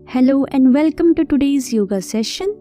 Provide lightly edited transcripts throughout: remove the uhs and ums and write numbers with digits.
Hello and welcome to today's yoga session.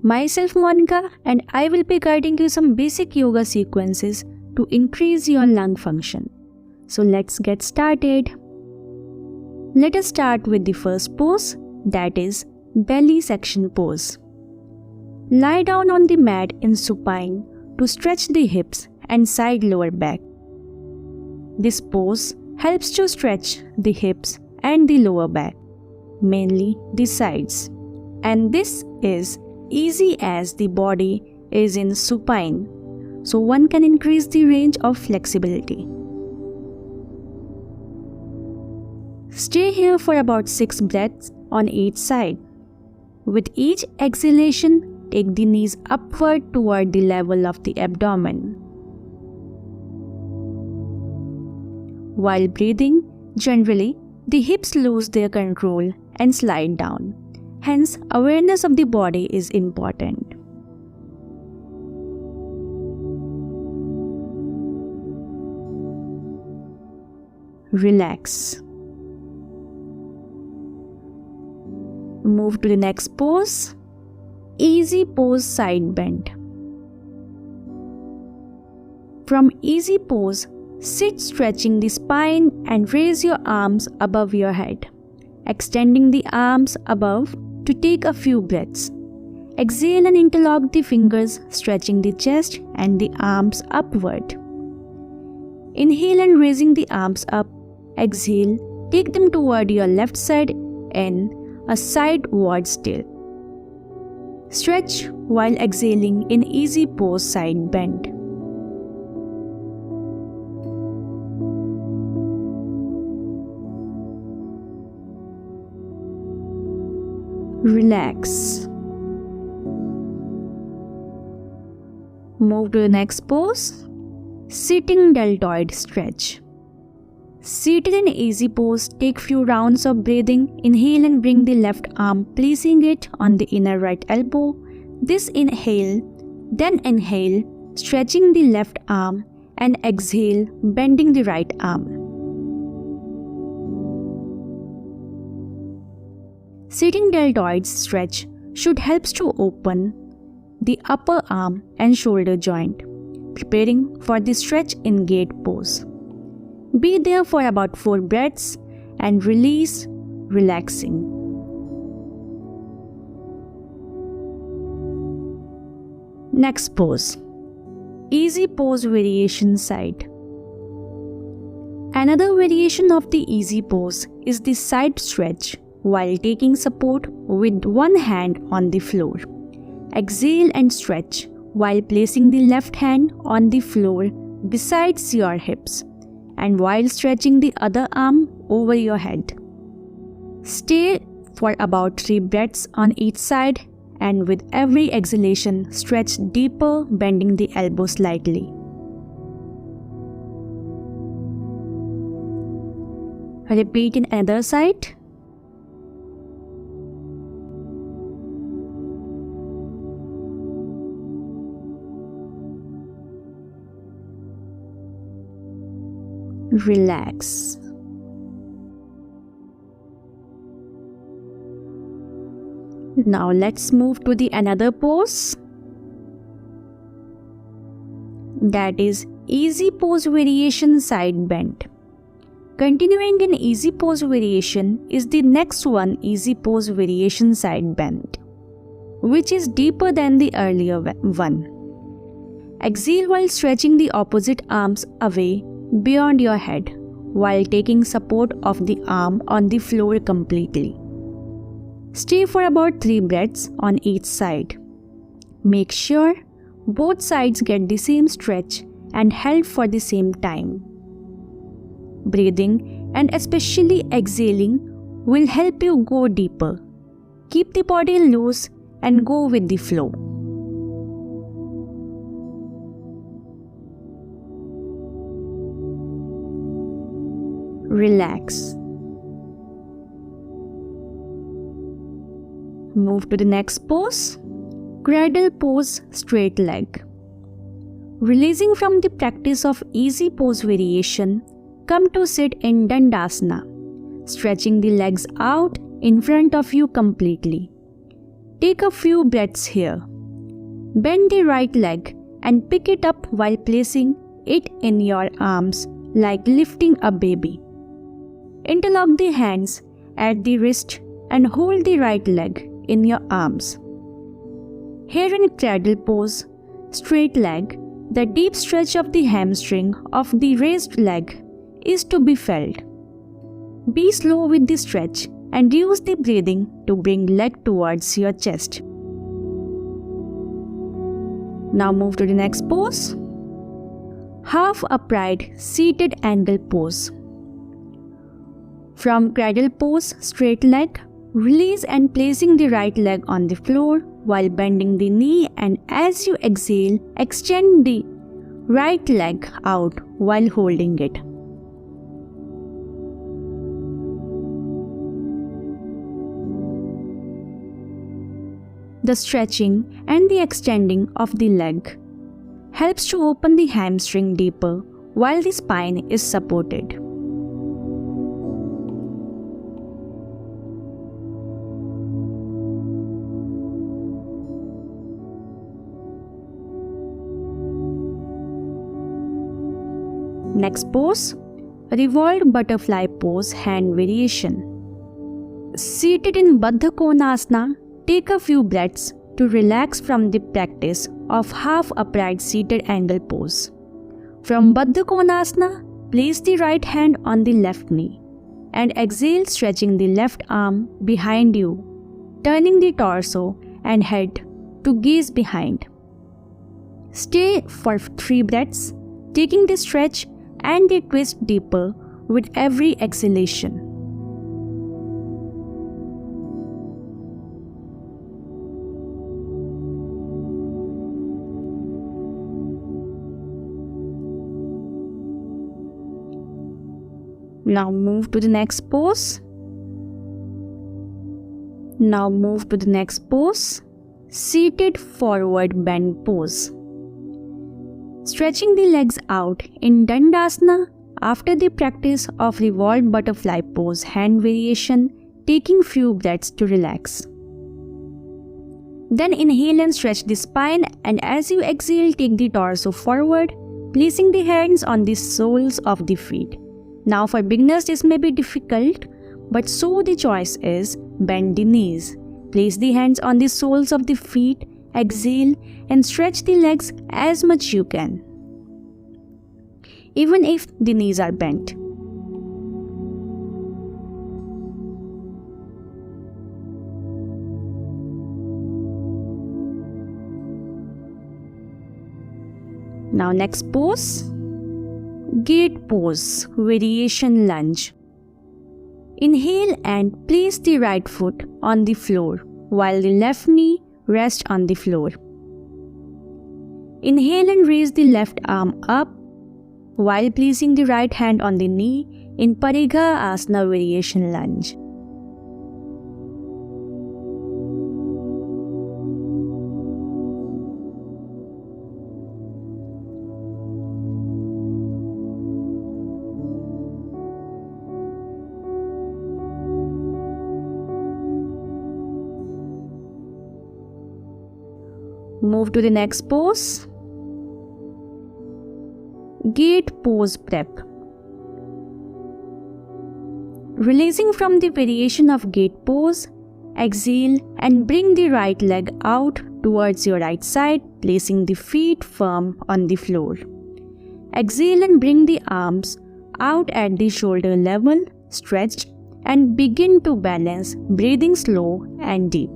Myself Monica and I will be guiding you some basic yoga sequences to increase your lung function. So let's get started. Let us start with the first pose, that is belly section pose. Lie down on the mat in supine to stretch the hips and side lower back. This pose helps to stretch the hips and the lower back, mainly the sides, and this is easy as the body is in supine, so one can increase the range of flexibility. Stay here for about 6 breaths on each side. With each exhalation, take the knees upward toward the level of the abdomen. While breathing, generally, the hips lose their control and slide down. Hence, awareness of the body is important. Relax. Move to the next pose. Easy pose side bend. From easy pose, sit stretching the spine and raise your arms above your head, extending the arms above to take a few breaths. Exhale and interlock the fingers, stretching the chest and the arms upward. Inhale and raising the arms up. Exhale, take them toward your left side in a sideward tilt. Stretch while exhaling in easy pose side bend. Relax. Move to the next pose, sitting deltoid stretch. Seated in easy pose, take few rounds of breathing. Inhale and bring the left arm, placing it on the inner right elbow. This inhale, then inhale, stretching the left arm, and exhale, bending the right arm. Sitting deltoid stretch should help to open the upper arm and shoulder joint, preparing for the stretch in gate pose. Be there for about 4 breaths and release, relaxing. Next pose, easy pose variation side. Another variation of the easy pose is the side stretch while taking support with one hand on the floor. Exhale and stretch while placing the left hand on the floor besides your hips and while stretching the other arm over your head. Stay for about 3 breaths on each side, and with every exhalation, stretch deeper, bending the elbow slightly. Repeat in other side. Relax. Now let's move to the another pose, that is easy pose variation side bend. Continuing in easy pose variation is the next one, easy pose variation side bend, which is deeper than the earlier one. Exhale while stretching the opposite arms away beyond your head while taking support of the arm on the floor completely. Stay for about 3 breaths on each side. Make sure both sides get the same stretch and held for the same time. Breathing and especially exhaling will help you go deeper. Keep the body loose and go with the flow. Relax. Move to the next pose, Cradle pose straight leg. Releasing from the practice of easy pose variation, come to sit in Dandasana, stretching the legs out in front of you completely. Take a few breaths here. Bend the right leg and pick it up while placing it in your arms like lifting a baby. Interlock the hands at the wrist and hold the right leg in your arms. Here in cradle pose, straight leg, the deep stretch of the hamstring of the raised leg is to be felt. Be slow with the stretch and use the breathing to bring leg towards your chest. Now move to the next pose. Half upright seated angle pose. From cradle pose, straight leg, release and placing the right leg on the floor while bending the knee, and as you exhale, extend the right leg out while holding it. The stretching and the extending of the leg helps to open the hamstring deeper while the spine is supported. Next pose, Revolved butterfly pose hand variation. Seated in Baddha Konasana, take a few breaths to relax from the practice of half upright seated angle pose. From Baddha Konasana, place the right hand on the left knee and exhale, stretching the left arm behind you, turning the torso and head to gaze behind. Stay for 3 breaths, taking the stretch and the twist deeper with every exhalation. Now move to the next pose. Seated forward bend pose. Stretching the legs out in Dandasana after the practice of Revolved butterfly pose hand variation, taking few breaths to relax. Then inhale and stretch the spine, and as you exhale, take the torso forward, placing the hands on the soles of the feet. Now for beginners this may be difficult, but so the choice is bend the knees. Place the hands on the soles of the feet, exhale and stretch the legs as much you can, even if the knees are bent. Now next pose, gate pose, variation lunge. Inhale and place the right foot on the floor while the left knee rests on the floor. Inhale and raise the left arm up while placing the right hand on the knee in Parighasana variation lunge. Move to the next pose, gate pose prep. Releasing from the variation of gate pose, exhale and bring the right leg out towards your right side, placing the feet firm on the floor. Exhale and bring the arms out at the shoulder level, stretched, and begin to balance, breathing slow and deep.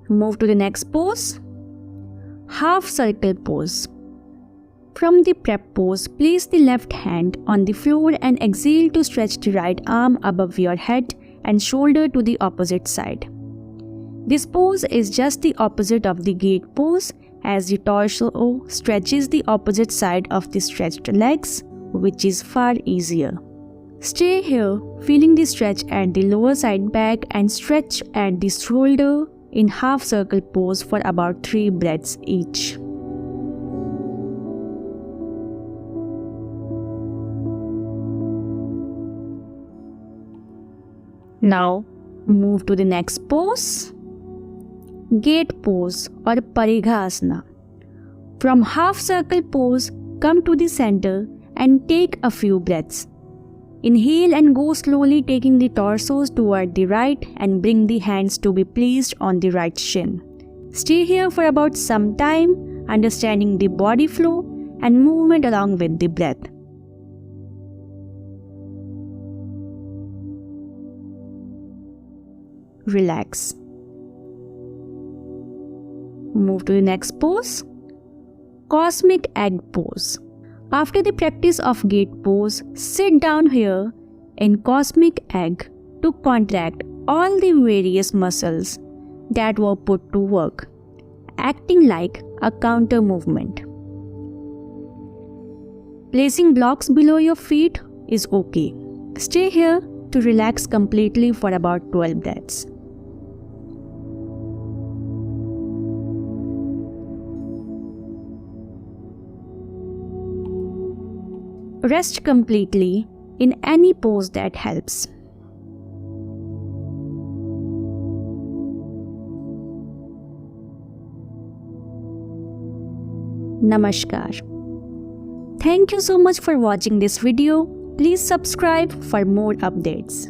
Move to the next pose, half circle pose. From the prep pose, place the left hand on the floor and exhale to stretch the right arm above your head and shoulder to the opposite side. This pose is just the opposite of the gate pose, as the torso stretches the opposite side of the stretched legs which is far easier. Stay here, feeling the stretch at the lower side back and stretch at the shoulder in half circle pose for about 3 breaths each. Now move to the next pose, gate pose or Parighasana. From half circle pose, come to the center and take a few breaths. Inhale and go slowly, taking the torsos toward the right and bring the hands to be placed on the right shin. Stay here for about some time, understanding the body flow and movement along with the breath. Relax. Move to the next pose, Cosmic Egg pose. After the practice of gate pose, sit down here in Cosmic Egg to contract all the various muscles that were put to work, acting like a counter movement. Placing blocks below your feet is okay. Stay here to relax completely for about 12 breaths. Rest completely in any pose that helps. Namaskar. Thank you so much for watching this video. Please subscribe for more updates.